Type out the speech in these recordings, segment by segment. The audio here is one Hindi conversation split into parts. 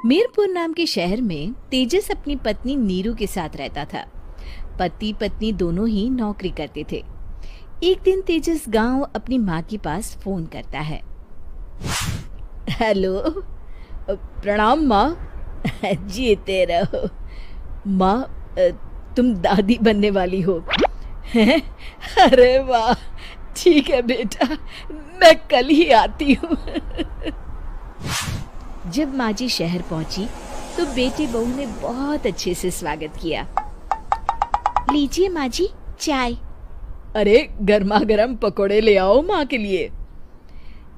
मीरपुर नाम के शहर में तेजस अपनी पत्नी नीरू के साथ रहता था। पति पत्नी दोनों ही नौकरी करते थे। एक दिन तेजस गांव अपनी माँ के पास फोन करता है। हेलो, प्रणाम माँ। जीते रहो माँ, तुम दादी बनने वाली हो हैं? अरे वाह, ठीक है बेटा, मैं कल ही आती हूँ। जब माँ जी शहर पहुंची तो बेटी बहू ने बहुत अच्छे से स्वागत किया। लीजिए माँ जी, चाय। अरे गर्मा गर्म पकोड़े ले आओ माँ के लिए।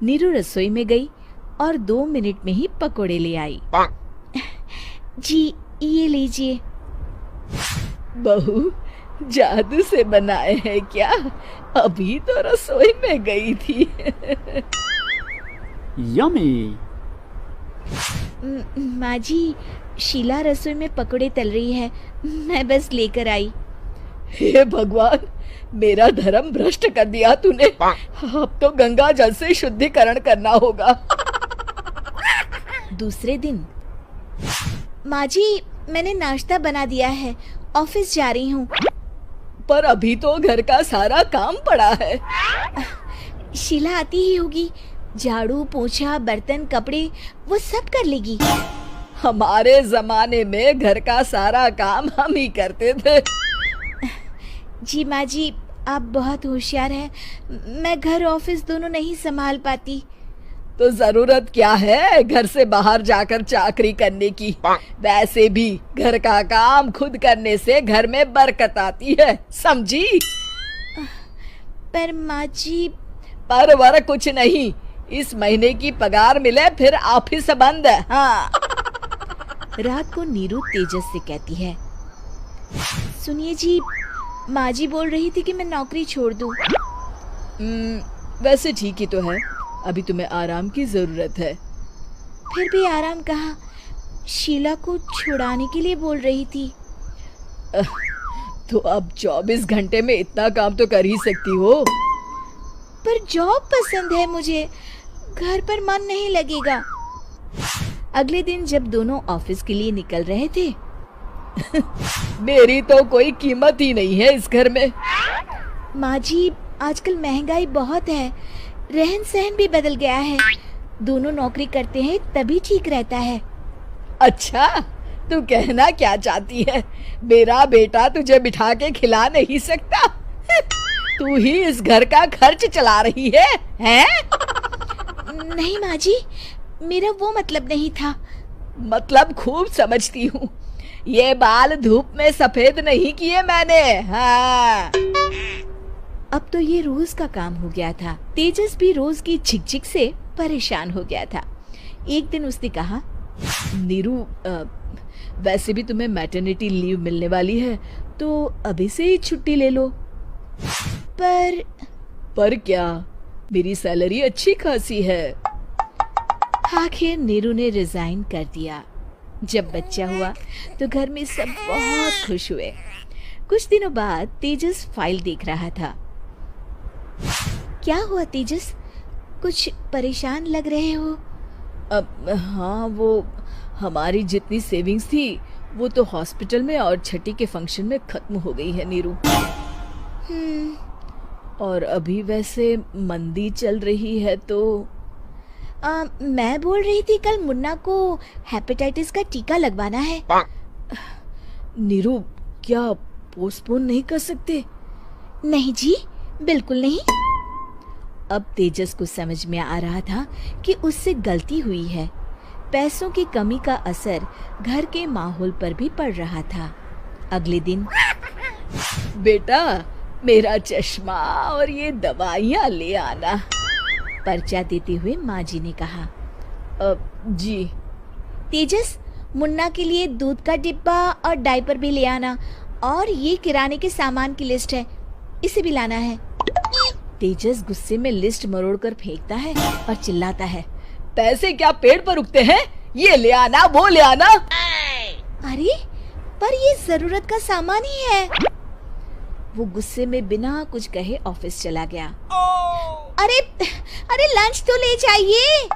नीरू रसोई में गई और 2 मिनट में ही पकोड़े ले आई। जी ये लीजिए। बहू जादू से बनाए हैं क्या? अभी तो रसोई में गई थी। यम्मी। माँ जी, शीला रसोई में पकोड़े तल रही है, मैं बस लेकर आई। हे भगवान, मेरा धर्म भ्रष्ट कर दिया तूने। अब तो गंगा जल से शुद्धिकरण करना होगा। दूसरे दिन, माँ जी मैंने नाश्ता बना दिया है, ऑफिस जा रही हूँ। पर अभी तो घर का सारा काम पड़ा है। शीला आती ही होगी, झाड़ू पोछा बर्तन कपड़े वो सब कर लेगी। हमारे जमाने में घर का सारा काम हम ही करते थे। जी माँ जी, आप बहुत होशियार हैं, मैं घर ऑफिस दोनों नहीं संभाल पाती। तो जरूरत क्या है घर से बाहर जाकर चाकरी करने की? वैसे भी घर का काम खुद करने से घर में बरकत आती है, समझी? पर माँ जी। पर वर कुछ नहीं, इस महीने की पगार मिले फिर ऑफिस बंद। हाँ। रात को नीरू तेजस से कहती है, सुनिए जी, माँ जी बोल रही थी कि मैं नौकरी छोड़ दूं। वैसे ठीक ही तो है, अभी तुम्हें आराम की जरूरत है। फिर भी आराम कहाँ, शीला को छुड़ाने के लिए बोल रही थी। तो अब 24 घंटे में इतना काम तो कर ही सकती हो। पर जॉब पसंद है मुझे, घर पर मन नहीं लगेगा। अगले दिन जब दोनों ऑफिस के लिए निकल रहे थे, मेरी तो कोई कीमत ही नहीं है इस घर में। माँ जी, आजकल महंगाई बहुत है, रहन सहन भी बदल गया है, दोनों नौकरी करते हैं तभी ठीक रहता है। अच्छा, तू कहना क्या चाहती है? मेरा बेटा तुझे बिठा के खिला नहीं सकता? तू ही इस घर का खर्च चला रही है, हैं? नहीं माँ जी, मेरा वो मतलब नहीं था। मतलब खूब समझती हूँ, ये बाल धूप में सफेद नहीं किए मैंने। हाँ। अब तो ये रोज का काम हो गया था। तेजस भी रोज की झिकझिक से परेशान हो गया था। एक दिन उसने कहा, नीरू, वैसे भी तुम्हें मैटरनिटी लीव मिलने वाली है, तो अभी से ही छुट्टी ले लो। पर क्या, मेरी सैलरी अच्छी खासी है। आखिर नीरू ने रिजाइन कर दिया। जब बच्चा हुआ तो घर में सब बहुत खुश हुए। कुछ दिनों बाद तेजस फाइल देख रहा था। क्या हुआ तेजस, कुछ परेशान लग रहे हो? हाँ, वो हमारी जितनी सेविंग्स थी वो तो हॉस्पिटल में और छठी के फंक्शन में खत्म हो गई है नीरू। और अभी वैसे मंदी चल रही है तो मैं बोल रही थी कल मुन्ना को हेपेटाइटिस का टीका लगवाना है। नीरू, क्या पोस्टपोन नहीं कर सकते? नहीं जी, बिल्कुल नहीं। अब तेजस को समझ में आ रहा था कि उससे गलती हुई है। पैसों की कमी का असर घर के माहौल पर भी पड़ रहा था। अगले दिन, बेटा मेरा चश्मा और ये दवाइयाँ ले आना, पर्चा देते हुए माँ जी ने कहा। जी। तेजस, मुन्ना के लिए दूध का डिब्बा और डायपर भी ले आना, और ये किराने के सामान की लिस्ट है, इसे भी लाना है। तेजस गुस्से में लिस्ट मरोड़कर फेंकता है और चिल्लाता है, पैसे क्या पेड़ पर उगते हैं? ये ले आना, वो ले आना। अरे पर ये जरूरत का सामान ही है। वो गुस्से में बिना कुछ कहे ऑफिस चला गया। अरे लंच तो ले जाइए।